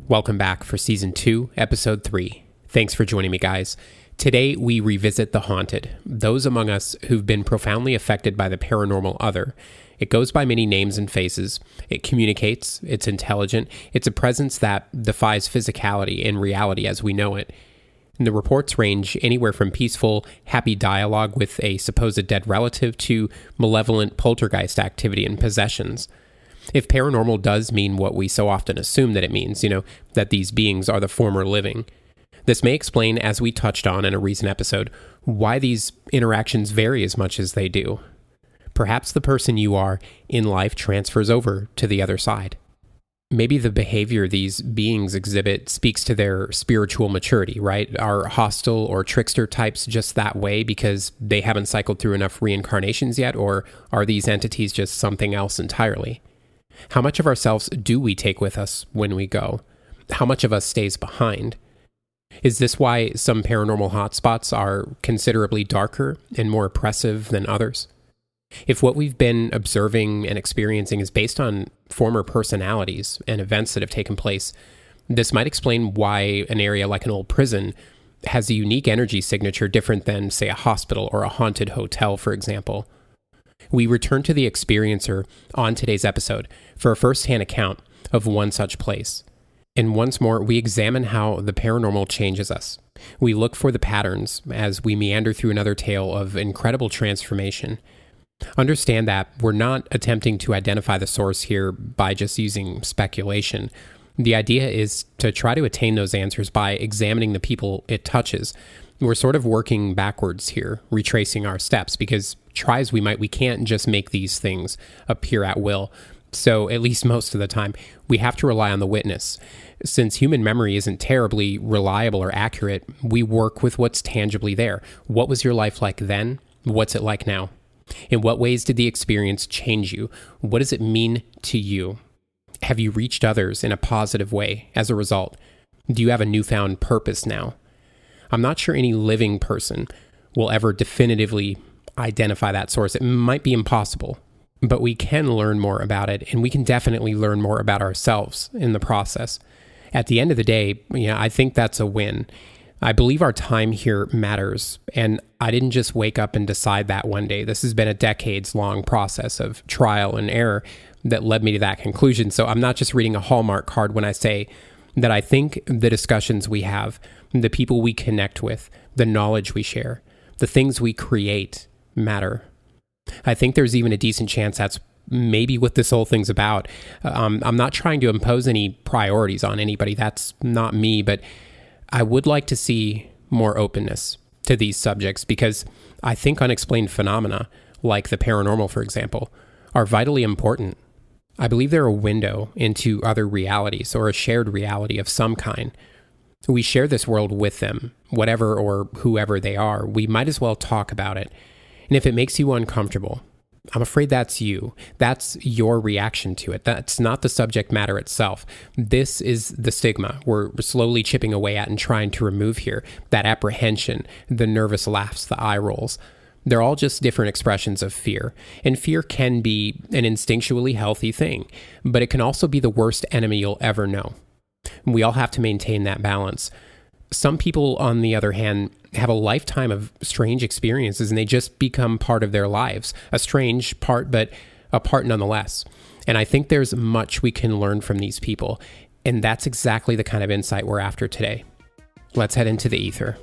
Welcome back for Season 2, Episode 3. Thanks for joining me, guys. Today, we revisit the haunted, those among us who've been profoundly affected by the paranormal other. It goes by many names and faces. It communicates, it's intelligent, it's a presence that defies physicality and reality as we know it. And the reports range anywhere from peaceful, happy dialogue with a supposed dead relative to malevolent poltergeist activity and possessions. If paranormal does mean what we so often assume that it means, that these beings are the former living, this may explain, as we touched on in a recent episode, why these interactions vary as much as they do. Perhaps the person you are in life transfers over to the other side. Maybe the behavior these beings exhibit speaks to their spiritual maturity, right? Are hostile or trickster types just that way because they haven't cycled through enough reincarnations yet, or are these entities just something else entirely? How much of ourselves do we take with us when we go? How much of us stays behind? Is this why some paranormal hotspots are considerably darker and more oppressive than others? If what we've been observing and experiencing is based on former personalities and events that have taken place, this might explain why an area like an old prison has a unique energy signature different than, say, a hospital or a haunted hotel, for example. We return to the experiencer on today's episode for a first-hand account of one such place. And once more, we examine how the paranormal changes us. We look for the patterns as we meander through another tale of incredible transformation. Understand that we're not attempting to identify the source here by just using speculation. The idea is to try to attain those answers by examining the people it touches. We're sort of working backwards here, retracing our steps, because try as we might, we can't just make these things appear at will. So at least most of the time, we have to rely on the witness. Since human memory isn't terribly reliable or accurate, we work with what's tangibly there. What was your life like then? What's it like now? In what ways did the experience change you? What does it mean to you? Have you reached others in a positive way as a result? Do you have a newfound purpose now? I'm not sure any living person will ever definitively identify that source. It might be impossible, but we can learn more about it, and we can definitely learn more about ourselves in the process. At the end of the day, I think that's a win. I believe our time here matters, and I didn't just wake up and decide that one day. This has been a decades-long process of trial and error that led me to that conclusion. So I'm not just reading a Hallmark card when I say that I think the discussions we have, the people we connect with, the knowledge we share, the things we create matter. I think there's even a decent chance that's maybe what this whole thing's about. I'm not trying to impose any priorities on anybody. That's not me, but I would like to see more openness to these subjects because I think unexplained phenomena, like the paranormal, for example, are vitally important. I believe they're a window into other realities or a shared reality of some kind. We share this world with them, whatever or whoever they are. We might as well talk about it. And if it makes you uncomfortable, I'm afraid that's you. That's your reaction to it. That's not the subject matter itself. This is the stigma we're slowly chipping away at and trying to remove here. That apprehension, the nervous laughs, the eye rolls. They're all just different expressions of fear. And fear can be an instinctually healthy thing, but it can also be the worst enemy you'll ever know. We all have to maintain that balance. Some people, on the other hand, have a lifetime of strange experiences and they just become part of their lives. A strange part, but a part nonetheless. And I think there's much we can learn from these people. And that's exactly the kind of insight we're after today. Let's head into the ether.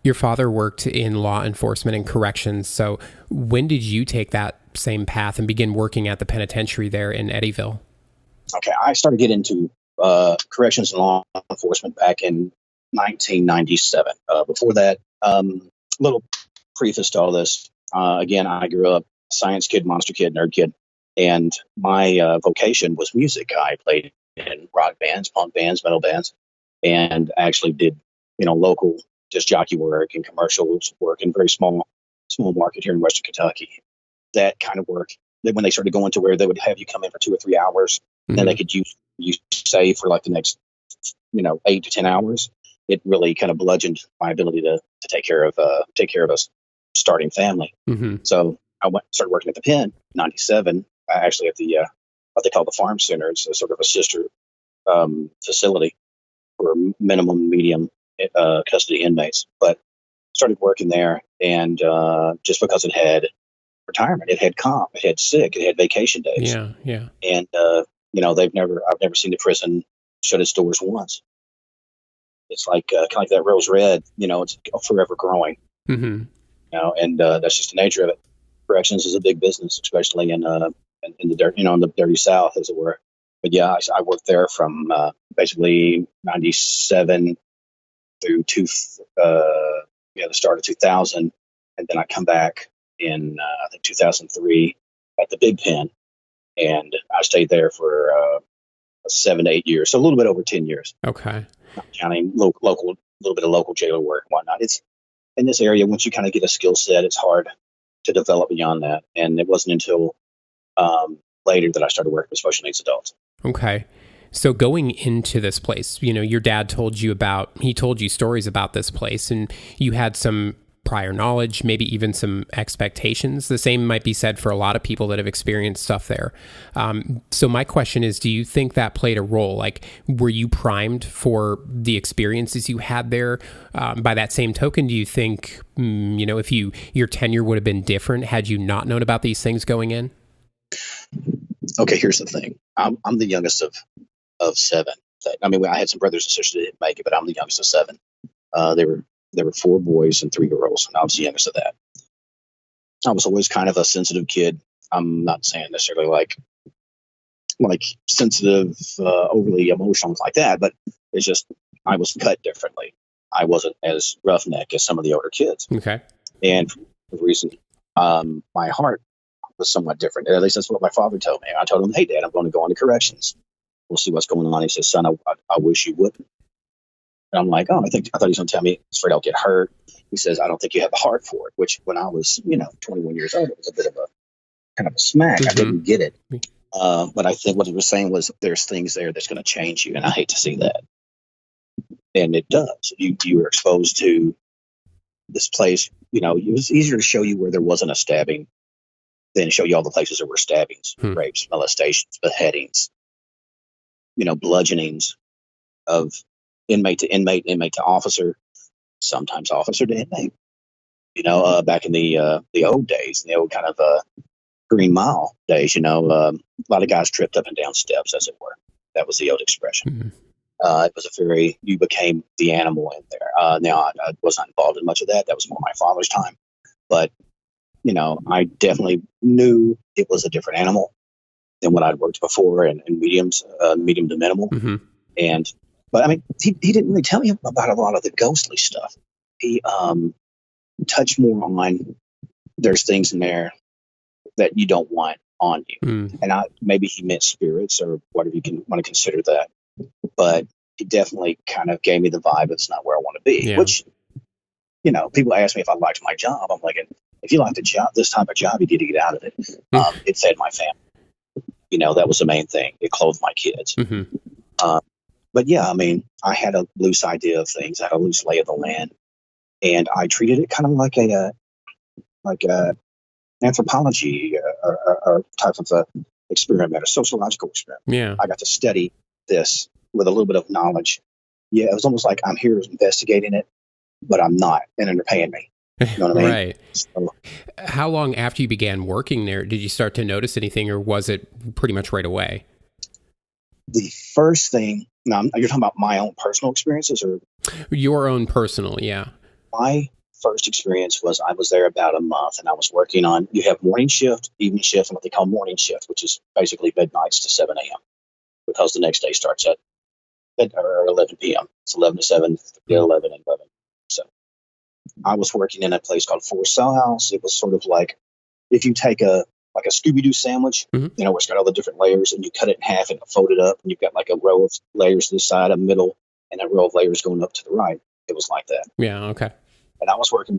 Your father worked in law enforcement and corrections. So when did you take that same path and begin working at the penitentiary there in Eddyville? Okay, I started getting into corrections and law enforcement back in 1997. Before that, little preface to all this. Again, I grew up science kid, monster kid, nerd kid, and my vocation was music. I played in rock bands, punk bands, metal bands, and actually did local disc jockey work and commercials work in very small market here in Western Kentucky. That kind of work. Then when they started going to where they would have you come in for 2 or 3 hours, then they could use you say for like the next 8 to 10 hours. It really kind of bludgeoned my ability to take care of us starting family. So I started working at the pen in 97, actually at the what they call the farm center. It's a sort of a sister facility for minimum medium custody inmates. But started working there, and just because it had retirement, it had comp, it had sick, it had vacation days. Yeah. And I've never seen the prison shut its doors once. It's like kind of like that rose red, it's forever growing. And that's just the nature of it. Corrections is a big business, especially in the dirt, in the dirty South, as it were. But yeah, I worked there from basically 97 through the start of 2000, and then I come back in I think 2003 at the Big Pen, and I stayed there for 7 to 8 years, so a little bit over 10 years. Okay. Not counting local, a little bit of local jailer work and whatnot. It's in this area, once you kind of get a skill set, it's hard to develop beyond that. And it wasn't until later that I started working with special needs adults. Okay. So going into this place, your dad told you stories about this place, and you had some prior knowledge, maybe even some expectations. The same might be said for a lot of people that have experienced stuff there. So my question is, do you think that played a role? Like, were you primed for the experiences you had there? By that same token, do you think, if your tenure would have been different had you not known about these things going in? Okay, here's the thing. I'm the youngest of seven. I had some brothers and sisters that didn't make it, but I'm the youngest of seven. There were 4 boys and 3 girls, and I was the youngest of that. I was always kind of a sensitive kid. I'm not saying necessarily like sensitive, overly emotional like that, but it's just I was cut differently. I wasn't as roughneck as some of the older kids. Okay. And for the reason, my heart was somewhat different. At least that's what my father told me. I told him, "Hey, Dad, I'm going to go into corrections. We'll see what's going on." He says, "Son, I wish you wouldn't." And I'm like, "Oh, I thought he was going to tell me, he's afraid I'll get hurt." He says, "I don't think you have the heart for it," which when I was, 21 years old, it was a bit of a kind of a smack. I didn't get it. But I think what he was saying was there's things there that's going to change you. And I hate to see that. And it does. You were exposed to this place. It was easier to show you where there wasn't a stabbing than show you all the places there were stabbings, rapes, molestations, beheadings, bludgeonings of inmate to inmate, inmate to officer, sometimes officer to inmate. Back in the old days, the old kind of Green Mile days, a lot of guys tripped up and down steps, as it were. That was the old expression. It was you became the animal in there. Now, I was not involved in much of that. That was more my father's time. But, I definitely knew it was a different animal than what I'd worked before in medium to minimal. But he didn't really tell me about a lot of the ghostly stuff. He touched more on there's things in there that you don't want on you. And maybe he meant spirits or whatever you can want to consider that. But he definitely kind of gave me the vibe it's not where I want to be. Yeah. Which, people ask me if I liked my job. I'm like, if you like the job, this type of job, you need to get out of it. It fed my family. That was the main thing. It clothed my kids. But yeah, I had a loose idea of things. I had a loose lay of the land, and I treated it kind of like a anthropology or type of experiment, a sociological experiment. Yeah, I got to study this with a little bit of knowledge. Yeah, it was almost like I'm here investigating it, but I'm not, and they're paying me. You know what I mean? Right. So, how long after you began working there did you start to notice anything, or was it pretty much right away? The first thing, now you're talking about my own personal experiences, or your own personal, yeah. My first experience was I was there about a month, and I was working on. You have morning shift, evening shift, and what they call morning shift, which is basically midnights to 7 a.m. because the next day starts at or 11 p.m. It's 11 to 7, 11 and 11. So I was working in a place called Forest Cell House. It was sort of like if you take a Scooby-Doo sandwich, where it's got all the different layers, and you cut it in half and fold it up, and you've got like a row of layers to the side, a middle, and a row of layers going up to the right. It was like that. Yeah, okay. And I was working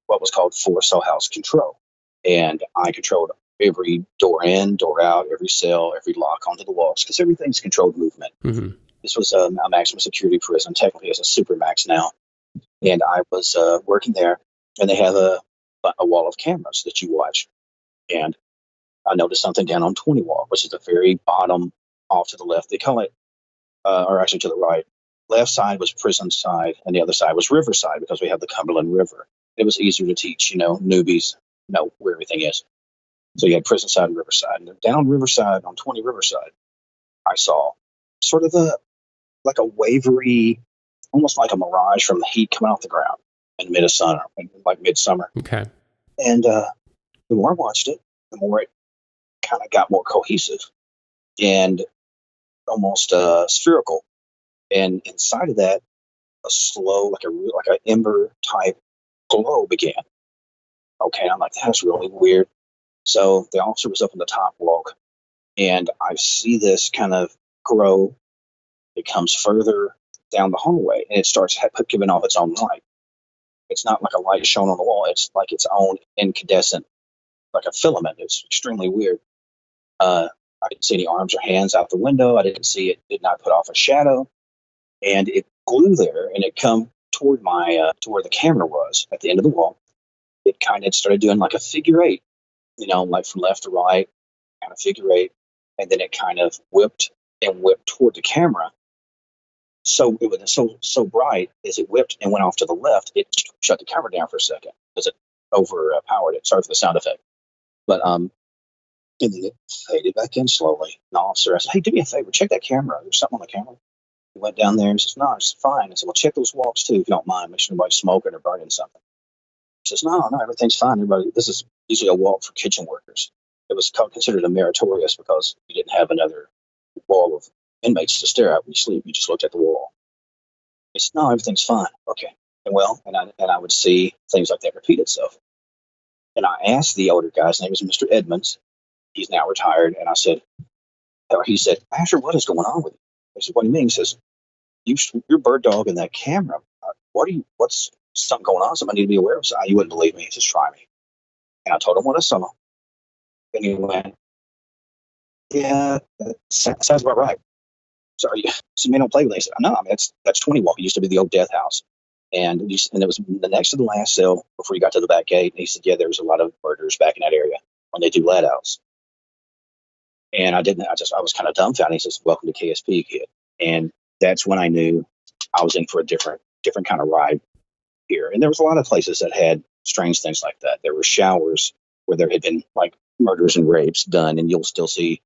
what was called Forest Cell House control. And I controlled every door in, door out, every cell, every lock onto the walls, because everything's controlled movement. This was a maximum security prison. Technically, it's a super max now. And I was working there, and they have a wall of cameras that you watch. And I noticed something down on 20 wall, which is the very bottom off to the left. They call it, or actually to the right. Left side was prison side, and the other side was river side because we have the Cumberland River. It was easier to teach, newbies know where everything is. So you had prison side and river side. And down Riverside, on 20 Riverside, I saw sort of like a wavery, almost like a mirage from the heat coming off the ground in midsummer. Okay. And the more I watched it, the more it kind of got more cohesive and almost spherical. And inside of that, a slow, like an ember type glow began. Okay, I'm like, that's really weird. So the officer was up on the top walk, and I see this kind of grow. It comes further down the hallway, and it starts giving off its own light. It's not like a light shown on the wall. It's like its own incandescent, like a filament. It's extremely weird. I didn't see any arms or hands out the window. I didn't see it. Did not put off a shadow, and it glue there, and it come toward to where the camera was at the end of the wall. It kind of started doing like a figure eight, like from left to right, kind of figure eight, and then it kind of whipped toward the camera. So it was so bright as it whipped and went off to the left, it shut the camera down for a second because it overpowered it. Sorry for the sound effect, but and then it faded back in slowly. And the officer, I said, "Hey, do me a favor, check that camera. There's something on the camera." He went down there and says, "No, it's fine." I said, "Well, check those walls too, if you don't mind. Make sure nobody's smoking or burning something." He says, No, everything's fine. This is usually a walk for kitchen workers. It was considered a meritorious because you didn't have another wall of inmates to stare at when you sleep. You just looked at the wall. He said, "No, everything's fine." Okay. And I would see things like that repeat itself. And I asked the older guy, his name is Mr. Edmonds. He's now retired. And he said, "Asher, what is going on with you?" I said, "What do you mean?" He says, "You're bird dog in that camera. What's something going on? Something I need to be aware of." So you wouldn't believe me. He says, "Try me." And I told him what I saw. And he went, "Yeah, that sounds about right." So man, don't play with it. He said, "No, I mean, that's 20 Walk. It used to be the old death house. And it was the next to the last cell before you got to the back gate." And he said, "Yeah, there was a lot of murders back in that area when they do let outs." And I was kind of dumbfounded. He says, "Welcome to KSP, kid." And that's when I knew I was in for a different kind of ride here. And there was a lot of places that had strange things like that. There were showers where there had been like murders and rapes done, and you'll still see,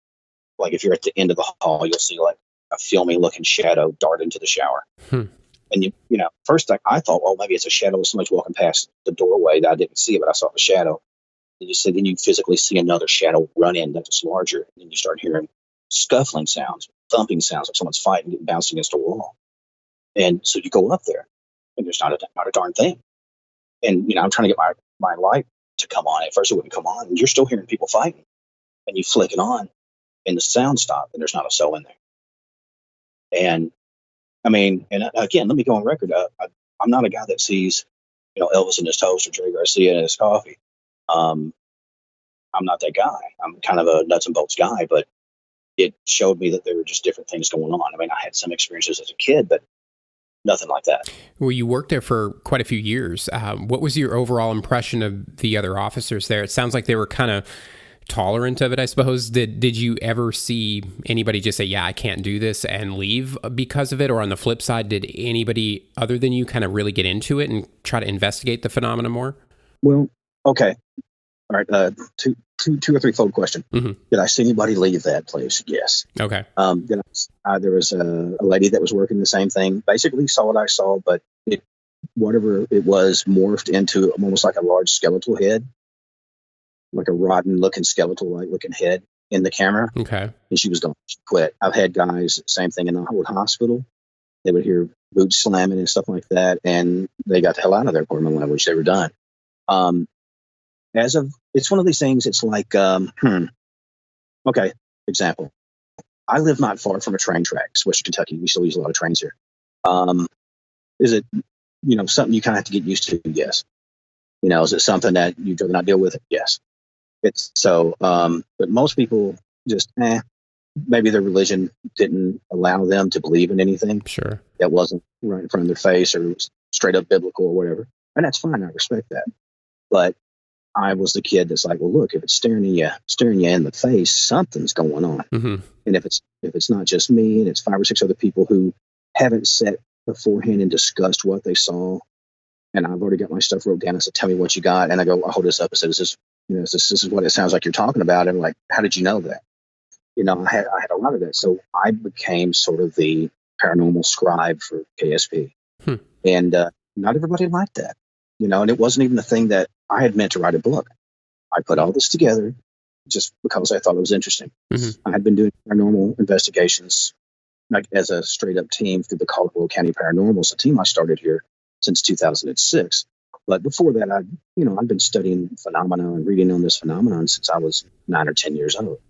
like if you're at the end of the hall, you'll see like a filmy looking shadow dart into the shower. And first I thought, well, maybe it's a shadow of somebody walking past the doorway that I didn't see it, but I saw the shadow. And then you physically see another shadow run in that's larger, and then you start hearing scuffling sounds, thumping sounds, like someone's fighting, getting bounced against a wall. And so you go up there, and there's not a darn thing. And I'm trying to get my light to come on. At first it wouldn't come on, and you're still hearing people fighting. And you flick it on, and the sound stopped, and there's not a soul in there. And I mean, and again, let me go on record. I'm not a guy that sees, Elvis in his toast or Jerry Garcia in his coffee. I'm not that guy. I'm kind of a nuts and bolts guy, but it showed me that there were just different things going on. I mean, I had some experiences as a kid, but nothing like that. Well, you worked there for quite a few years. What was your overall impression of the other officers there? It sounds like they were kind of tolerant of it, I suppose. Did you ever see anybody just say, "Yeah, I can't do this," and leave because of it? Or on the flip side, did anybody other than you kind of really get into it and try to investigate the phenomena more? Well, okay. All right. Two or three fold question. Mm-hmm. Did I see anybody leave that place? Yes. Okay. There was a lady that was working the same thing. Basically saw what I saw, but whatever it was morphed into almost like a large skeletal head, like a rotten looking skeletal like looking head in the camera. Okay. And she was gone. She quit. I've had guys, same thing in the old hospital. They would hear boots slamming and stuff like that, and they got the hell out of there, pardon my language. They were done. It's one of these things. It's like, okay, example. I live not far from a train tracks, Western Kentucky. We still use a lot of trains here. Is it, something you kind of have to get used to? Yes. Is it something that you'd rather not deal with? Yes. It's so, but most people just, maybe their religion didn't allow them to believe in anything. Sure. That wasn't right in front of their face or straight up biblical or whatever. And that's fine. I respect that. But I was the kid that's like, well, look, if it's staring you in the face, something's going on. Mm-hmm. And if it's not just me and it's 5 or 6 other people who haven't sat beforehand and discussed what they saw, and I've already got my stuff wrote down and said, tell me what you got. And I go, I'll hold this up and said, this is what it sounds like you're talking about. And like, how did you know that? I had a lot of that. So I became sort of the paranormal scribe for KSP. And not everybody liked that, and it wasn't even a thing that I had meant to write a book. I put all this together just because I thought it was interesting. Mm-hmm. I had been doing paranormal investigations like as a straight up team through the Caldwell County Paranormals, a team I started here since 2006. But before that, I'd been studying phenomena and reading on this phenomenon since I was 9 or 10 years old.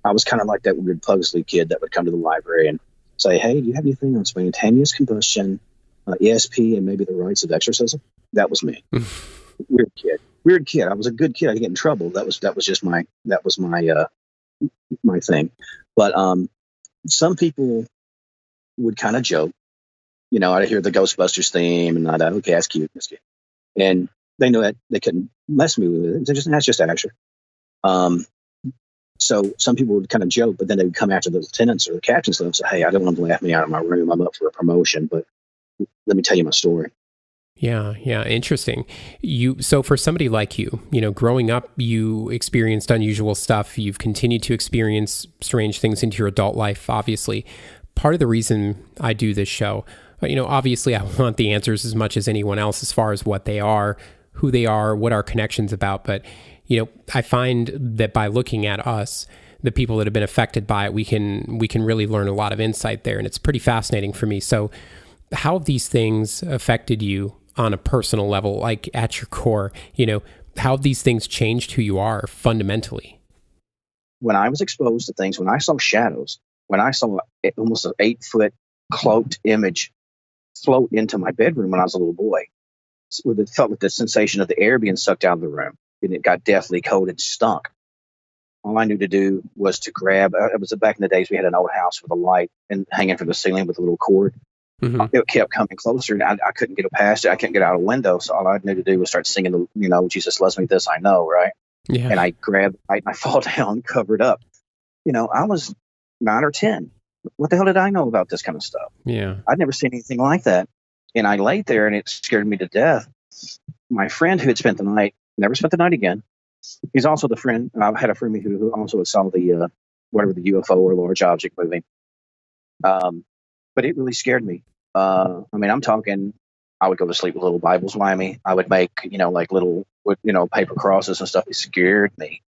I was kind of like that weird Pugsley kid that would come to the library and say, hey, do you have anything on spontaneous combustion, ESP, and maybe the rites of exorcism? That was me. Weird kid. I was a good kid. I didn't get in trouble. That was just my thing. But some people would kind of joke. I'd hear the Ghostbusters theme, and I'd okay, that's cute. And they knew that they couldn't mess me with it. That's just Asher. So some people would kind of joke, but then they would come after the lieutenants or the captains and say, hey, I don't want them to laugh me out of my room. I'm up for a promotion, but let me tell you my story. Yeah, interesting. So for somebody like you, growing up, you experienced unusual stuff. You've continued to experience strange things into your adult life, obviously. Part of the reason I do this show, obviously I want the answers as much as anyone else as far as what they are, who they are, what our connection's about. But, I find that by looking at us, the people that have been affected by it, we can really learn a lot of insight there. And it's pretty fascinating for me. So how have these things affected you on a personal level, like at your core? How have these things changed who you are fundamentally? When I was exposed to things, when I saw shadows, when I saw almost an 8-foot cloaked image float into my bedroom when I was a little boy, it felt like the sensation of the air being sucked out of the room, and it got deathly cold and stunk. All I knew to do was to grab, it was back in the days we had an old house with a light and hanging from the ceiling with a little cord. Mm-hmm. It kept coming closer, and I couldn't get past it. I couldn't get out a window, so all I knew to do was start singing, Jesus loves me, this I know, right? Yeah. And I grabbed the light and I fall down, covered up. I was 9 or 10. What the hell did I know about this kind of stuff? Yeah. I'd never seen anything like that. And I laid there, and it scared me to death. My friend who had spent the night, never spent the night again. He's also the friend. I had a friend who also saw the UFO or large object movie. But it really scared me. I'm talking, I would go to sleep with little Bibles by me. I would make, like little, paper crosses and stuff. It scared me.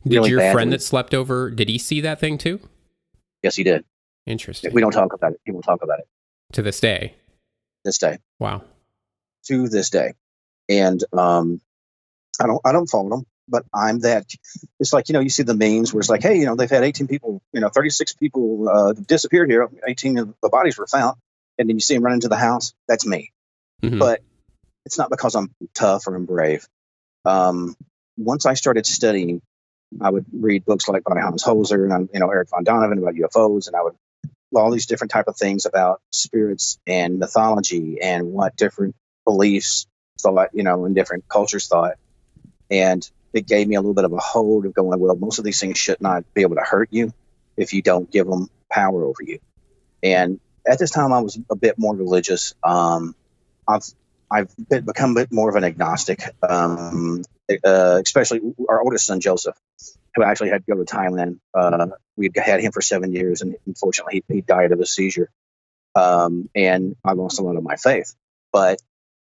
Did really your badly. Friend that slept over, did he see that thing too? Yes, he did. Interesting. We don't talk about it. He won't talk about it. To this day? This day. Wow. To this day. And I don't follow them, but I'm that. It's like, you see the memes where it's like, hey, they've had 18 people, 36 people disappeared here. 18 of the bodies were found. And then you see them run into the house. That's me. Mm-hmm. But it's not because I'm tough or I'm brave. Once I started studying, I would read books like by Hans Holzer and Eric von Daniken about UFOs, and I would all these different type of things about spirits and mythology and what different beliefs thought, and different cultures thought. And it gave me a little bit of a hold of going, well, most of these things should not be able to hurt you if you don't give them power over you. And at this time, I was a bit more religious. I've become a bit more of an agnostic, especially our oldest son, Joseph, who actually had to go to Thailand. We had him for 7 years, and unfortunately, he died of a seizure. And I lost a lot of my faith. But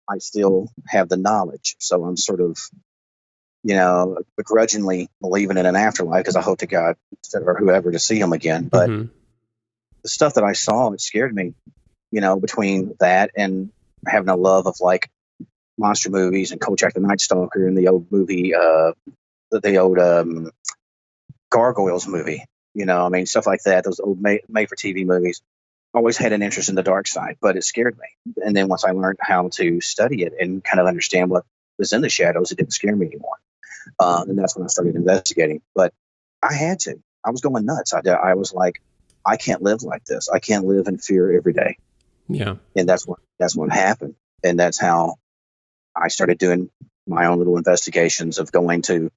I still have the knowledge. So I'm sort of, begrudgingly believing in an afterlife because I hope to God or whoever to see him again. But the stuff that I saw, it scared me, between that and having a love of like monster movies and Kojak the Night Stalker and the old movie, the old Gargoyles movie, stuff like that. Those old made for TV movies. Always had an interest in the dark side, but it scared me. And then once I learned how to study it and kind of understand what was in the shadows, it didn't scare me anymore. And that's when I started investigating. But I had to. I was going nuts. I was like, I can't live like this. I can't live in fear every day. Yeah. And that's what happened. And that's how I started doing my own little investigations of going to,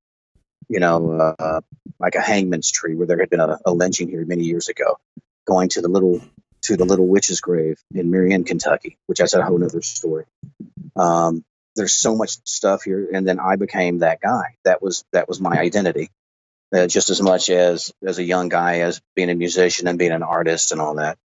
like a hangman's tree where there had been a lynching here many years ago, going to the little witch's grave in Marion, Kentucky, which that's a whole nother story. There's so much stuff here. And then I became that guy. That was my identity, just as much as a young guy, as being a musician and being an artist and all that.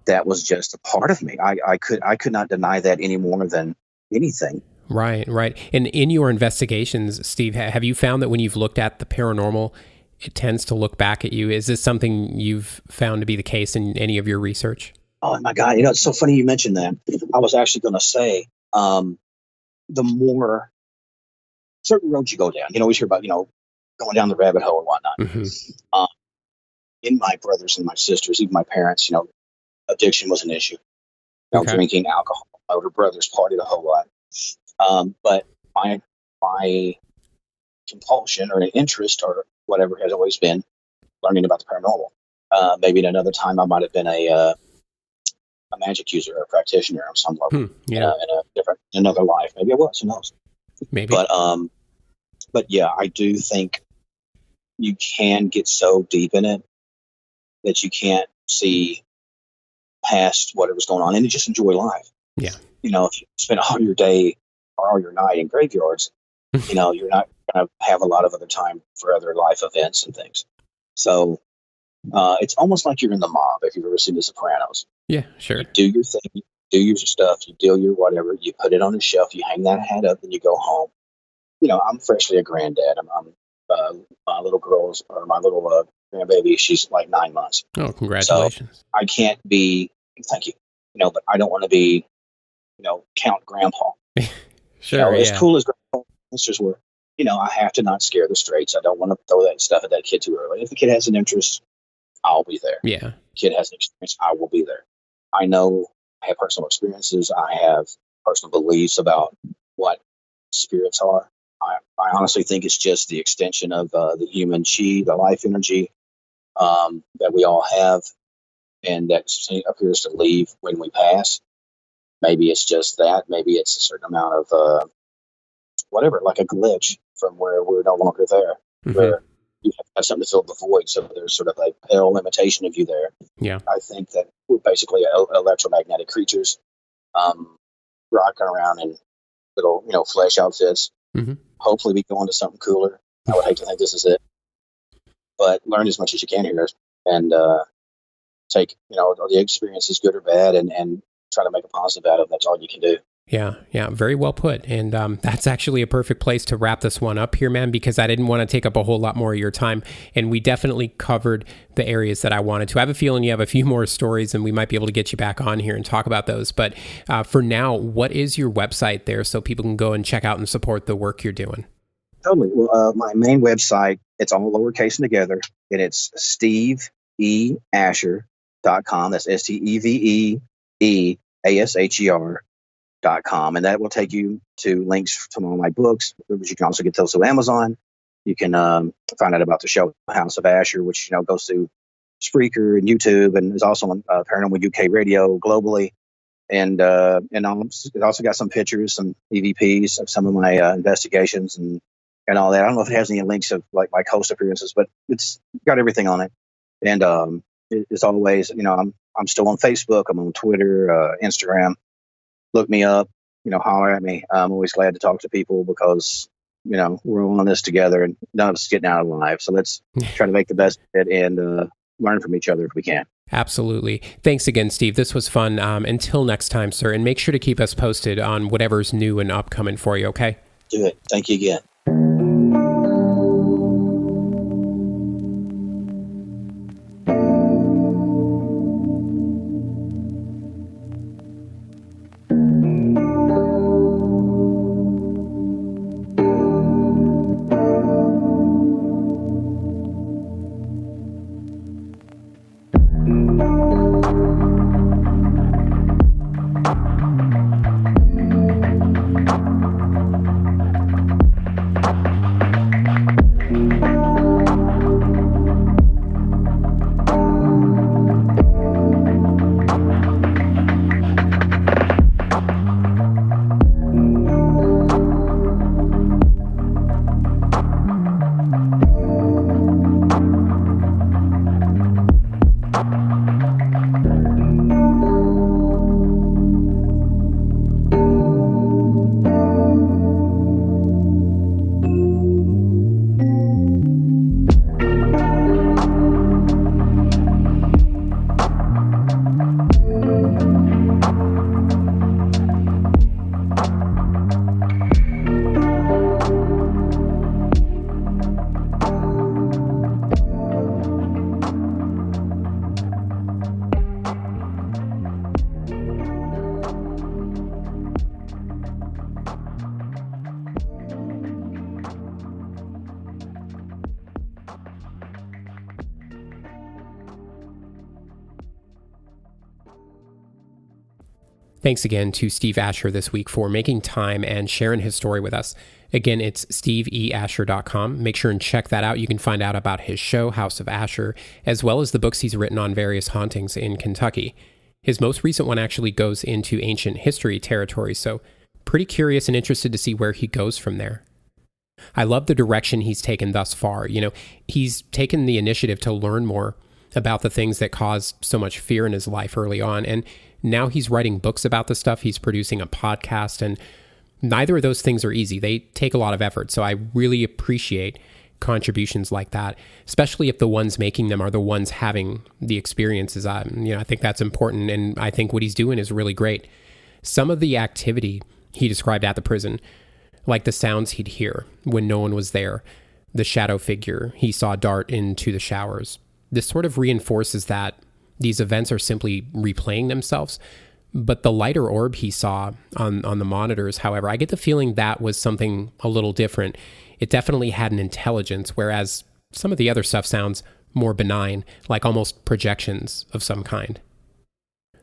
That was just a part of me. I could not deny that any more than anything. Right. And in your investigations, Steve, have you found that when you've looked at the paranormal, it tends to look back at you? Is this something you've found to be the case in any of your research? Oh my God. It's so funny you mentioned that. I was actually going to say, the more certain roads you go down, you always hear about, going down the rabbit hole and whatnot. In my brothers and my sisters, even my parents, addiction was an issue. Drinking alcohol. My older brothers partied a whole lot. But my compulsion or an interest or whatever has always been learning about the paranormal. Maybe at another time I might have been a magic user or a practitioner of some level. In another life. Maybe I was. Who knows? Maybe. But yeah, I do think you can get so deep in it that you can't see past whatever's going on and just enjoy life. Yeah. If you spend all your day or all your night in graveyards, you're not going to have a lot of other time for other life events and things. So it's almost like you're in the mob if you've ever seen The Sopranos. Yeah, sure. You do your thing, you do your stuff, you deal your whatever, you put it on the shelf, you hang that hat up, and you go home. I'm freshly a granddad. My little girl's, or my little grandbaby, she's like 9 months. Oh, congratulations. So I can't be, thank you, but I don't want to be, Count Grandpa. Sure, as cool as Grandpa sisters were, I have to not scare the straights. I don't want to throw that stuff at that kid too early. If the kid has an interest, I'll be there. Yeah. Kid has an experience, I will be there. I know I have personal experiences. I have personal beliefs about what spirits are. I honestly think it's just the extension of the human chi, the life energy that we all have, and that appears to leave when we pass. Maybe it's just that. Maybe it's a certain amount of whatever, like a glitch from where we're no longer there, where you have something to fill the void. So there's sort of a pale imitation of you there. Yeah. I think that we're basically electromagnetic creatures, rocking around in little, flesh outfits. Hopefully we go on to something cooler. I would hate to think this is it, but learn as much as you can here and take, the experience is good or bad and try to make a positive out of it. That's all you can do. Yeah, very well put. And that's actually a perfect place to wrap this one up here, man, because I didn't want to take up a whole lot more of your time. And we definitely covered the areas that I wanted to. I have a feeling you have a few more stories and we might be able to get you back on here and talk about those. But for now, what is your website there so people can go and check out and support the work you're doing? Totally. Well, my main website, it's all lowercase and together, and it's steveeasher.com. That's steveeasher.com, and that will take you to links to all my books, which you can also get those through Amazon. You can find out about the show House of Asher, which goes through Spreaker and YouTube, and is also on Paranormal UK Radio globally. And it also got some pictures, some EVPs of some of my investigations and all that. I don't know if it has any links of like my coast appearances, but it's got everything on it. And it's always, I'm still on Facebook. I'm on Twitter, Instagram. Look me up, holler at me. I'm always glad to talk to people because, we're all on this together and none of us is getting out alive. So let's try to make the best of it and learn from each other if we can. Absolutely. Thanks again, Steve. This was fun. Until next time, sir, and make sure to keep us posted on whatever's new and upcoming for you, okay? Do it. Thank you again. Thanks again to Steve Asher this week for making time and sharing his story with us. Again, it's steveeasher.com. Make sure and check that out. You can find out about his show, House of Asher, as well as the books he's written on various hauntings in Kentucky. His most recent one actually goes into ancient history territory, so pretty curious and interested to see where he goes from there. I love the direction he's taken thus far. He's taken the initiative to learn more about the things that caused so much fear in his life early on, and now he's writing books about the stuff. He's producing a podcast, and neither of those things are easy. They take a lot of effort. So I really appreciate contributions like that, especially if the ones making them are the ones having the experiences. I think that's important, and I think what he's doing is really great. Some of the activity he described at the prison, like the sounds he'd hear when no one was there, the shadow figure he saw dart into the showers, this sort of reinforces that these events are simply replaying themselves. But the lighter orb he saw on the monitors, however, I get the feeling that was something a little different. It definitely had an intelligence, whereas some of the other stuff sounds more benign, like almost projections of some kind.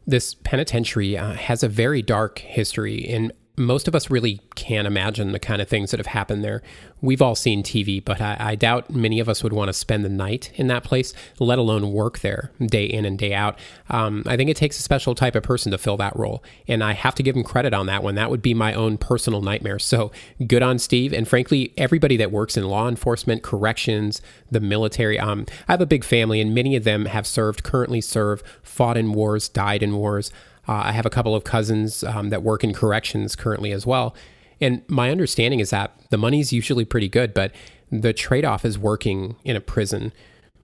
This penitentiary has a very dark history, and most of us really can't imagine the kind of things that have happened there. We've all seen TV, but I doubt many of us would want to spend the night in that place, let alone work there day in and day out. I think it takes a special type of person to fill that role, and I have to give him credit on that one. That would be my own personal nightmare. So good on Steve, and frankly, everybody that works in law enforcement, corrections, the military. I have a big family, and many of them have served, currently serve, fought in wars, died in wars. I have a couple of cousins that work in corrections currently as well. And my understanding is that the money's usually pretty good, but the trade-off is working in a prison.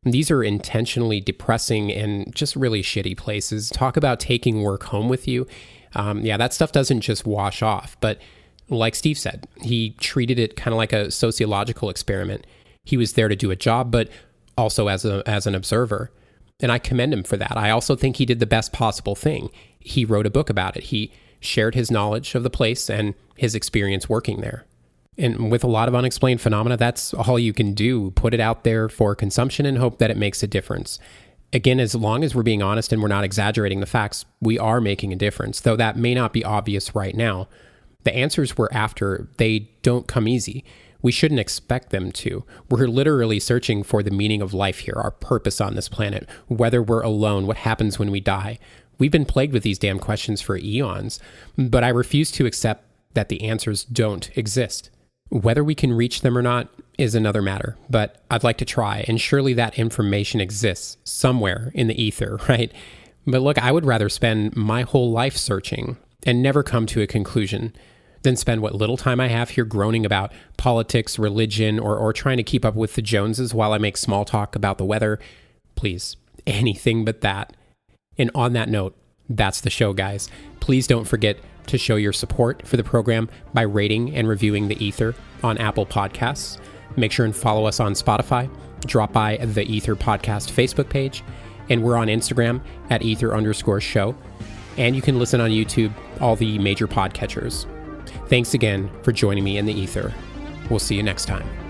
These are intentionally depressing and just really shitty places. Talk about taking work home with you. That stuff doesn't just wash off. But like Steve said, he treated it kind of like a sociological experiment. He was there to do a job, but also as an observer. And I commend him for that. I also think he did the best possible thing. He wrote a book about it. He shared his knowledge of the place and his experience working there. And with a lot of unexplained phenomena, that's all you can do. Put it out there for consumption and hope that it makes a difference. Again, as long as we're being honest and we're not exaggerating the facts, we are making a difference, though that may not be obvious right now. The answers we're after, they don't come easy. We shouldn't expect them to. We're literally searching for the meaning of life here, our purpose on this planet, whether we're alone, what happens when we die. We've been plagued with these damn questions for eons, but I refuse to accept that the answers don't exist. Whether we can reach them or not is another matter, but I'd like to try, and surely that information exists somewhere in the ether, right? But look, I would rather spend my whole life searching and never come to a conclusion than spend what little time I have here groaning about politics, religion, or trying to keep up with the Joneses while I make small talk about the weather. Please, anything but that. And on that note, that's the show, guys. Please don't forget to show your support for the program by rating and reviewing the Aether on Apple Podcasts. Make sure and follow us on Spotify. Drop by the Aether Podcast Facebook page. And we're on Instagram at Aether_show. And you can listen on YouTube, all the major podcatchers. Thanks again for joining me in the Aether. We'll see you next time.